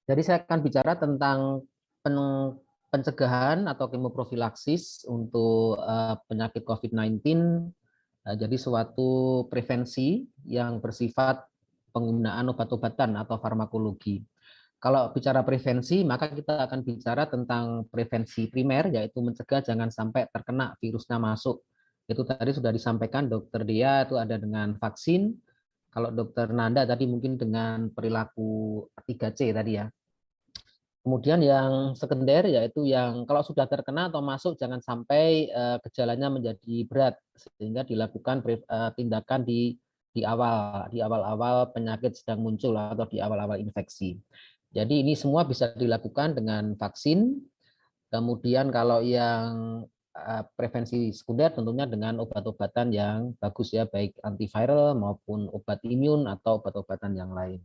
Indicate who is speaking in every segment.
Speaker 1: Jadi saya akan bicara tentang pencegahan atau kemoprofilaksis untuk penyakit COVID-19. Jadi suatu prevensi yang bersifat penggunaan obat-obatan atau farmakologi. Kalau bicara prevensi, maka kita akan bicara tentang prevensi primer, yaitu mencegah jangan sampai terkena virusnya masuk. Itu tadi sudah disampaikan Dokter Dia, itu ada dengan vaksin. Kalau Dokter Nanda tadi mungkin dengan perilaku 3C tadi ya. Kemudian yang sekunder yaitu yang kalau sudah terkena atau masuk jangan sampai gejalanya menjadi berat sehingga dilakukan tindakan di awal-awal penyakit sedang muncul atau di awal-awal infeksi. Jadi ini semua bisa dilakukan dengan vaksin. Kemudian kalau yang prevensi sekunder tentunya dengan obat-obatan yang bagus ya, baik antiviral maupun obat imun atau obat-obatan yang lain.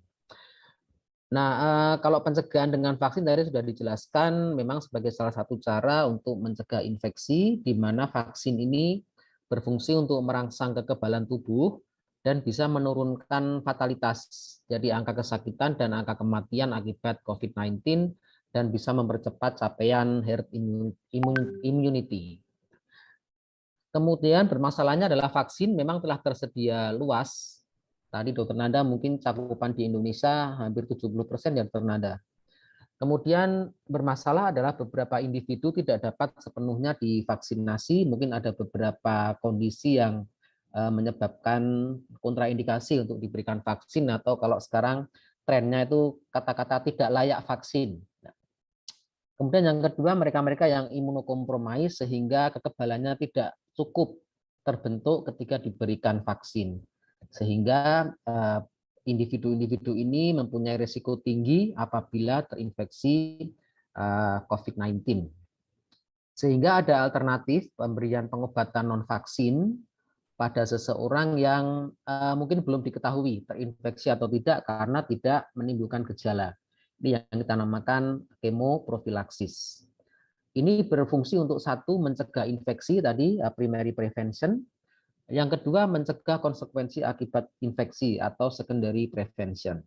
Speaker 1: Nah, kalau pencegahan dengan vaksin tadi sudah dijelaskan memang sebagai salah satu cara untuk mencegah infeksi, di mana vaksin ini berfungsi untuk merangsang kekebalan tubuh dan bisa menurunkan fatalitas, jadi angka kesakitan dan angka kematian akibat COVID-19 dan bisa mempercepat capaian herd immunity. Kemudian bermasalahnya adalah vaksin memang telah tersedia luas. Tadi Dokter Nanda mungkin cakupan di Indonesia hampir 70% ya Dokter Nanda. Kemudian bermasalah adalah beberapa individu tidak dapat sepenuhnya divaksinasi, mungkin ada beberapa kondisi yang menyebabkan kontraindikasi untuk diberikan vaksin atau kalau sekarang trennya itu kata-kata tidak layak vaksin. Kemudian yang kedua mereka-mereka yang imunokompromis sehingga kekebalannya tidak cukup terbentuk ketika diberikan vaksin. Sehingga individu-individu ini mempunyai risiko tinggi apabila terinfeksi COVID-19. Sehingga ada alternatif pemberian pengobatan non-vaksin pada seseorang yang mungkin belum diketahui terinfeksi atau tidak karena tidak menimbulkan gejala. Ini yang kita namakan kemoprofilaksis. Ini berfungsi untuk satu, mencegah infeksi tadi, primary prevention. Yang kedua, mencegah konsekuensi akibat infeksi atau secondary prevention.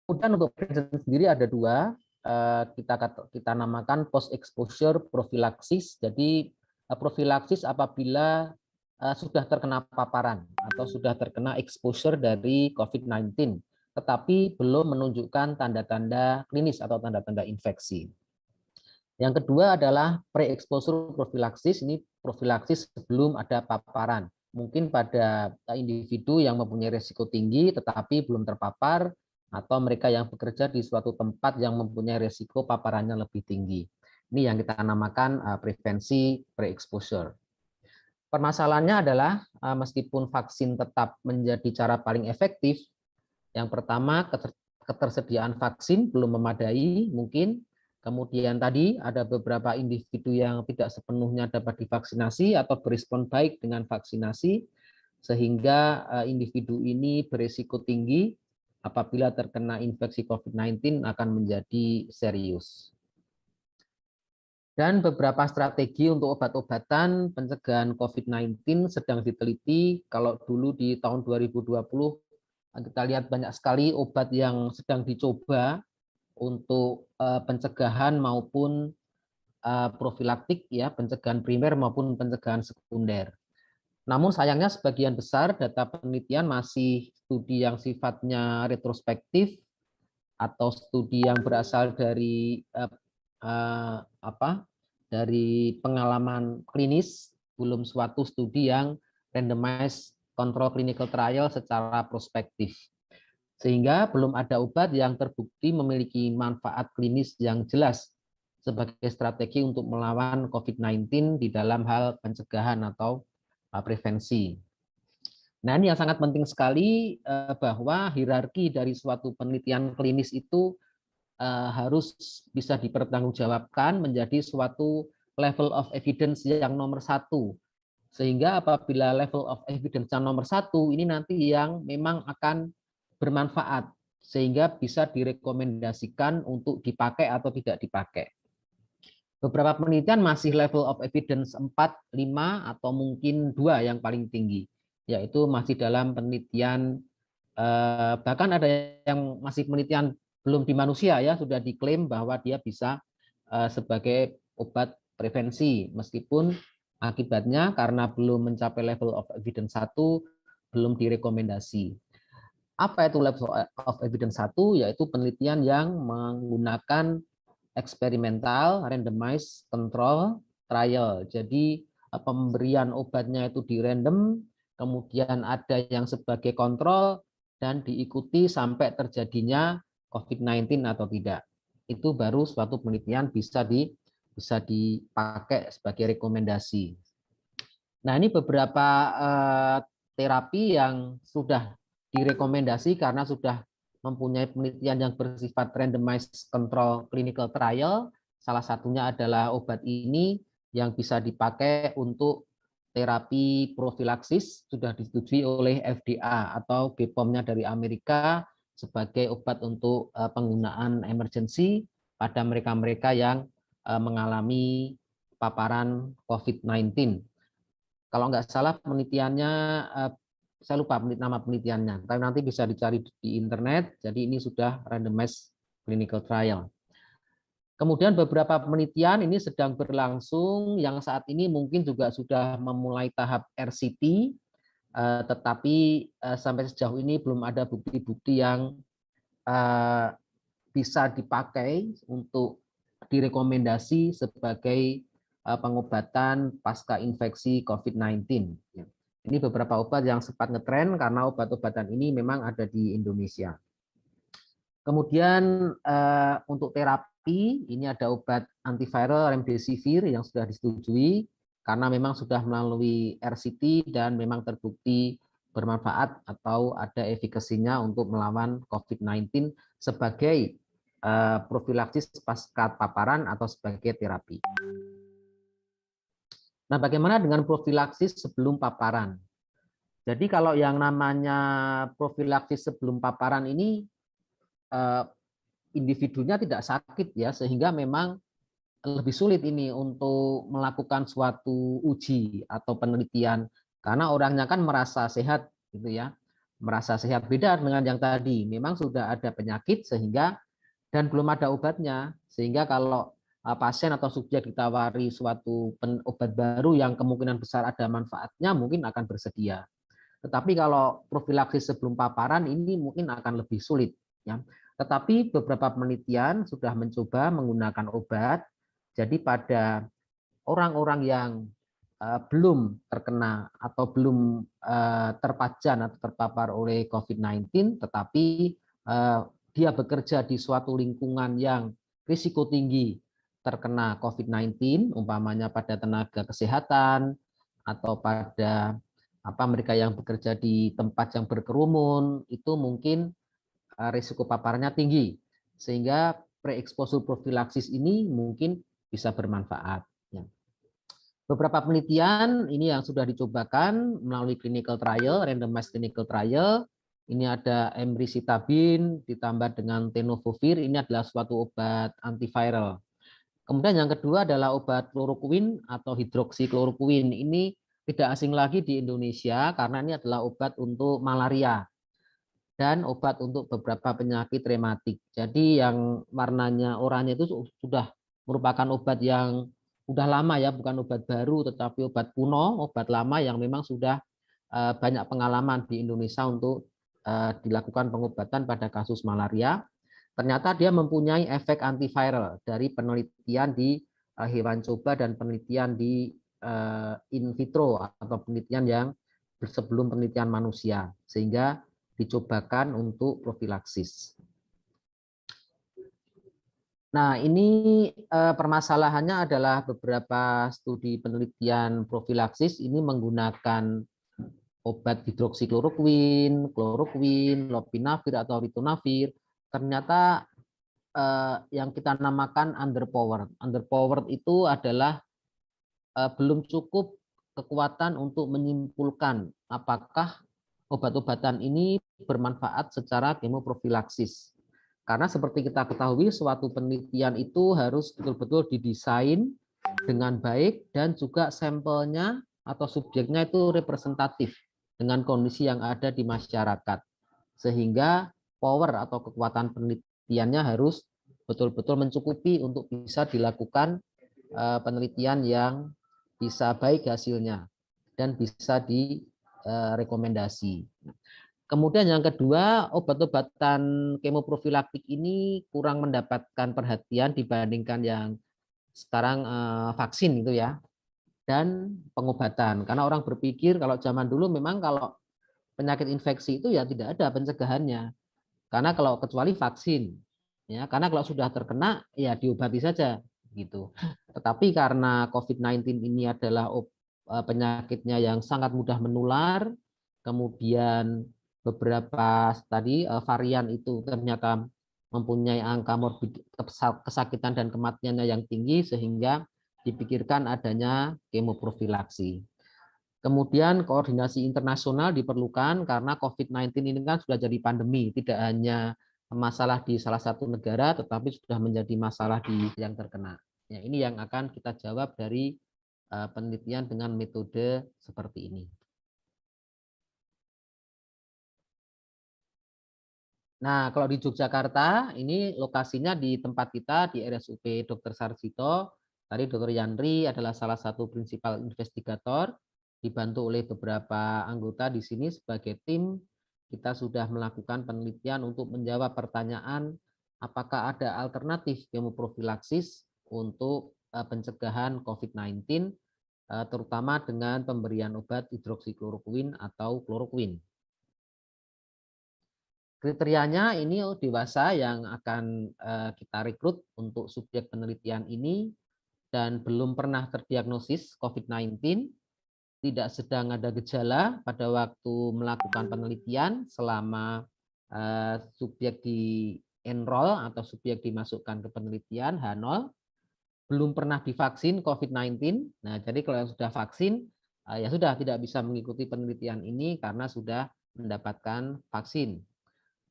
Speaker 1: Kemudian untuk prevention sendiri ada dua, kita namakan post exposure prophylaxis. Jadi profilaksis apabila sudah terkena paparan atau sudah terkena exposure dari COVID-19, tetapi belum menunjukkan tanda-tanda klinis atau tanda-tanda infeksi. Yang kedua adalah pre-exposure prophylaxis, ini profilaksis sebelum ada paparan. Mungkin pada individu yang mempunyai risiko tinggi tetapi belum terpapar, atau mereka yang bekerja di suatu tempat yang mempunyai risiko paparannya lebih tinggi. Ini yang kita namakan prevensi pre-exposure. Permasalahannya adalah meskipun vaksin tetap menjadi cara paling efektif, yang pertama ketersediaan vaksin belum memadai mungkin, kemudian tadi ada beberapa individu yang tidak sepenuhnya dapat divaksinasi atau berespon baik dengan vaksinasi, sehingga individu ini berisiko tinggi apabila terkena infeksi COVID-19 akan menjadi serius. Dan beberapa strategi untuk obat-obatan pencegahan COVID-19 sedang diteliti. Kalau dulu di tahun 2020 kita lihat banyak sekali obat yang sedang dicoba untuk pencegahan maupun profilaktik ya, pencegahan primer maupun pencegahan sekunder. Namun sayangnya sebagian besar data penelitian masih studi yang sifatnya retrospektif atau studi yang berasal dari dari pengalaman klinis, belum suatu studi yang randomized control clinical trial secara prospektif. Sehingga belum ada obat yang terbukti memiliki manfaat klinis yang jelas sebagai strategi untuk melawan COVID-19 di dalam hal pencegahan atau prevensi. Nah, ini yang sangat penting sekali bahwa hierarki dari suatu penelitian klinis itu harus bisa dipertanggungjawabkan menjadi suatu level of evidence yang nomor satu. Sehingga apabila level of evidence yang nomor satu, ini nanti yang memang akan bermanfaat, sehingga bisa direkomendasikan untuk dipakai atau tidak dipakai. Beberapa penelitian masih level of evidence 4, 5, atau mungkin 2 yang paling tinggi, yaitu masih dalam penelitian Bahkan ada yang masih penelitian belum di manusia ya, sudah diklaim bahwa dia bisa sebagai obat prevensi, meskipun akibatnya karena belum mencapai level of evidence 1, belum direkomendasi. Apa itu level of evidence 1? Yaitu penelitian yang menggunakan eksperimental randomized control trial. Jadi pemberian obatnya itu di random, kemudian ada yang sebagai kontrol dan diikuti sampai terjadinya COVID-19 atau tidak. Itu baru suatu penelitian bisa dipakai sebagai rekomendasi. Nah, ini beberapa terapi yang sudah direkomendasi karena sudah mempunyai penelitian yang bersifat randomized control clinical trial. Salah satunya adalah obat ini yang bisa dipakai untuk terapi profilaksis, sudah disetujui oleh FDA atau BPOM-nya dari Amerika sebagai obat untuk penggunaan emergency pada mereka-mereka yang mengalami paparan COVID-19. Kalau nggak salah penelitiannya, saya lupa nama penelitiannya, tapi nanti bisa dicari di internet. Jadi ini sudah randomized clinical trial. Kemudian beberapa penelitian ini sedang berlangsung, yang saat ini mungkin juga sudah memulai tahap RCT, tetapi sampai sejauh ini belum ada bukti-bukti yang bisa dipakai untuk direkomendasi sebagai pengobatan pasca infeksi COVID-19. Ini beberapa obat yang sempat ngetren karena obat-obatan ini memang ada di Indonesia. Kemudian untuk terapi, ini ada obat antiviral remdesivir yang sudah disetujui karena memang sudah melalui RCT dan memang terbukti bermanfaat atau ada efikasinya untuk melawan COVID-19 sebagai profilaksis pasca paparan atau sebagai terapi. Nah, bagaimana dengan profilaksis sebelum paparan? Jadi kalau yang namanya profilaksis sebelum paparan ini individunya tidak sakit ya, sehingga memang lebih sulit ini untuk melakukan suatu uji atau penelitian karena orangnya kan merasa sehat gitu ya. Merasa sehat, beda dengan yang tadi. Memang sudah ada penyakit sehingga dan belum ada obatnya, sehingga kalau pasien atau subjek ditawari suatu obat baru yang kemungkinan besar ada manfaatnya, mungkin akan bersedia. Tetapi kalau profilaksis sebelum paparan ini mungkin akan lebih sulit. Ya. Tetapi beberapa penelitian sudah mencoba menggunakan obat. Jadi pada orang-orang yang belum terkena atau belum terpajan atau terpapar oleh COVID-19, tetapi dia bekerja di suatu lingkungan yang risiko tinggi terkena COVID-19, umpamanya pada tenaga kesehatan atau pada mereka yang bekerja di tempat yang berkerumun, itu mungkin risiko paparannya tinggi, sehingga pre-exposure profilaksis ini mungkin bisa bermanfaat. Beberapa penelitian ini yang sudah dicobakan melalui clinical trial, randomized clinical trial. Ini ada emricitabin ditambah dengan tenofovir, ini adalah suatu obat antiviral. Kemudian yang kedua adalah obat kloroquine atau hidroksikloroquine. Ini tidak asing lagi di Indonesia karena ini adalah obat untuk malaria dan obat untuk beberapa penyakit rematik. Jadi yang warnanya oranye itu sudah merupakan obat yang sudah lama ya, bukan obat baru tetapi obat kuno, obat lama yang memang sudah banyak pengalaman di Indonesia untuk dilakukan pengobatan pada kasus malaria. Ternyata dia mempunyai efek antiviral dari penelitian di hewan coba dan penelitian di in vitro atau penelitian yang sebelum penelitian manusia, sehingga dicobakan untuk profilaksis. Nah, ini permasalahannya adalah beberapa studi penelitian profilaksis ini menggunakan obat hidroksikloroquine, kloroquine, lopinavir atau ritonavir. Ternyata yang kita namakan underpowered. Underpowered itu adalah belum cukup kekuatan untuk menyimpulkan apakah obat-obatan ini bermanfaat secara kemoprofilaksis. Karena seperti kita ketahui, suatu penelitian itu harus betul-betul didesain dengan baik dan juga sampelnya atau subjeknya itu representatif dengan kondisi yang ada di masyarakat. sehingga power atau kekuatan penelitiannya harus betul-betul mencukupi untuk bisa dilakukan penelitian yang bisa baik hasilnya dan bisa direkomendasi. Kemudian yang kedua, obat-obatan kemoprofilaktik ini kurang mendapatkan perhatian dibandingkan yang sekarang vaksin itu ya, dan pengobatan. Karena orang berpikir kalau zaman dulu memang kalau penyakit infeksi itu ya tidak ada pencegahannya. Karena kalau kecuali vaksin, ya, karena kalau sudah terkena ya diobati saja gitu. Tetapi karena COVID-19 ini adalah penyakitnya yang sangat mudah menular, kemudian beberapa tadi varian itu ternyata mempunyai angka kesakitan dan kematiannya yang tinggi sehingga dipikirkan adanya kemoprofilaksi. Kemudian koordinasi internasional diperlukan karena COVID-19 ini kan sudah jadi pandemi, tidak hanya masalah di salah satu negara, tetapi sudah menjadi masalah di yang terkena. Ya, ini yang akan kita jawab dari penelitian dengan metode seperti ini. Nah, kalau di Yogyakarta, ini lokasinya di tempat kita di RSUP Dr. Sarjito. Tadi Dr. Yandri adalah salah satu prinsipal investigator, dibantu oleh beberapa anggota di sini sebagai tim. Kita sudah melakukan penelitian untuk menjawab pertanyaan apakah ada alternatif kemoprofilaksis untuk pencegahan COVID-19, terutama dengan pemberian obat hidroksikloroquine atau kloroquine. Kriterianya ini dewasa yang akan kita rekrut untuk subjek penelitian ini dan belum pernah terdiagnosis COVID-19, tidak sedang ada gejala pada waktu melakukan penelitian selama subjek di enroll atau subjek dimasukkan ke penelitian H0, belum pernah divaksin COVID-19. Nah, jadi kalau yang sudah vaksin ya sudah tidak bisa mengikuti penelitian ini karena sudah mendapatkan vaksin.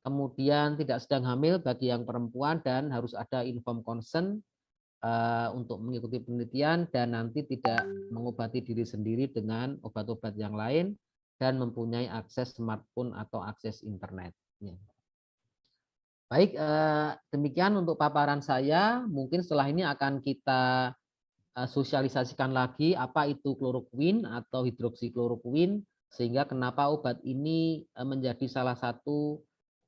Speaker 1: Kemudian tidak sedang hamil bagi yang perempuan dan harus ada informed consent untuk mengikuti penelitian dan nanti tidak mengobati diri sendiri dengan obat-obat yang lain dan mempunyai akses smartphone atau akses internet. Baik, demikian untuk paparan saya. Mungkin setelah ini akan kita sosialisasikan lagi apa itu kloroquine atau hidroksikloroquine sehingga kenapa obat ini menjadi salah satu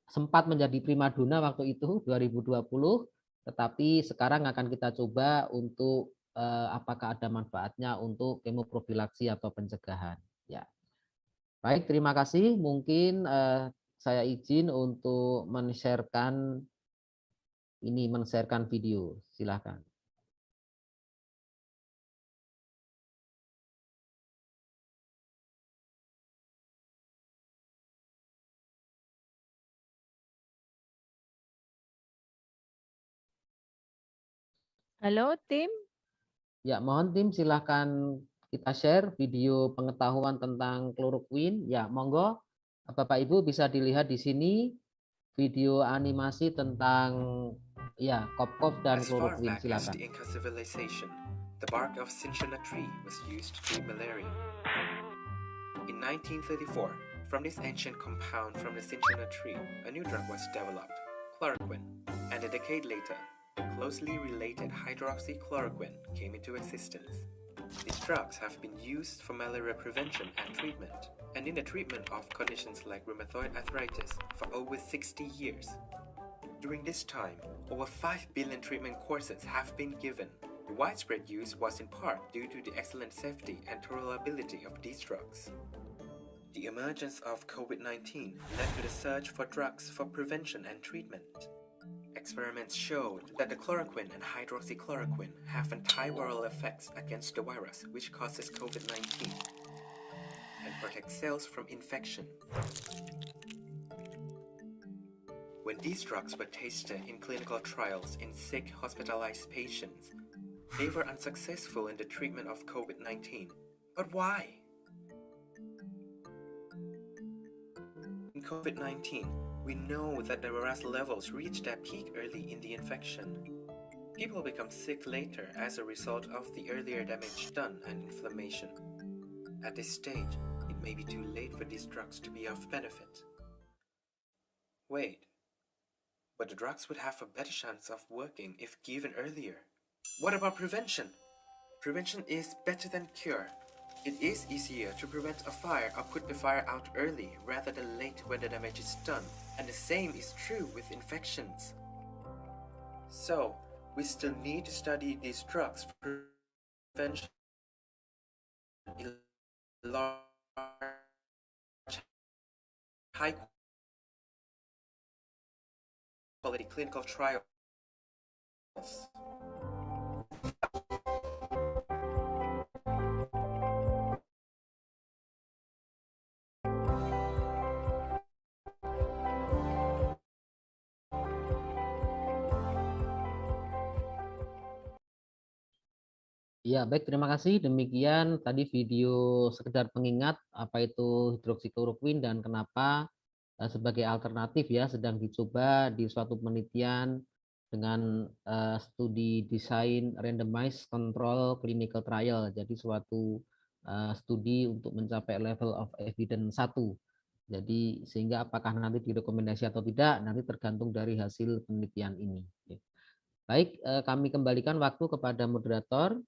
Speaker 1: sempat menjadi primadona waktu itu 2020, tetapi sekarang akan kita coba untuk apakah ada manfaatnya untuk kemoprofilaksi atau pencegahan. Ya, baik, terima kasih. Mungkin saya izin untuk men-sharekan video. Silakan.
Speaker 2: Halo tim.
Speaker 1: Ya, mohon tim silahkan kita share video pengetahuan tentang kloroquine. Ya, monggo Bapak Ibu bisa dilihat di sini video animasi tentang ya kop-kop dan kloroquine. Silakan.
Speaker 3: The Inca civilization, the bark of cinchona tree was used to treat malaria. In 1934, from this ancient compound from the cinchona tree, a new drug was developed, chloroquine, and a decade later, the closely related hydroxychloroquine came into existence. These drugs have been used for malaria prevention and treatment, and in the treatment of conditions like rheumatoid arthritis for over 60 years. During this time, over 5 billion treatment courses have been given. The widespread use was in part due to the excellent safety and tolerability of these drugs. The emergence of COVID-19 led to the search for drugs for prevention and treatment. Experiments showed that the chloroquine and hydroxychloroquine have antiviral effects against the virus which causes COVID-19 and protects cells from infection. When these drugs were tested in clinical trials in sick, hospitalized patients, they were unsuccessful in the treatment of COVID-19. But why? In COVID-19, we know that the virus levels reach their peak early in the infection. People become sick later as a result of the earlier damage done and inflammation. At this stage, it may be too late for these drugs to be of benefit. Wait, but the drugs would have a better chance of working if given earlier. What about prevention? Prevention is better than cure. It is easier to prevent a fire or put the fire out early rather than late when the damage is done. And the same is true with infections. So, we still need to study these drugs for prevention in large, high quality clinical trials.
Speaker 1: Ya, baik, terima kasih. Demikian tadi video sekedar pengingat apa itu hidroksikloroquine dan kenapa sebagai alternatif ya sedang dicoba di suatu penelitian dengan studi desain randomized control clinical trial. Jadi suatu studi untuk mencapai level of evidence 1. Jadi sehingga apakah nanti direkomendasi atau tidak nanti tergantung dari hasil penelitian ini. Baik, kami kembalikan waktu kepada moderator.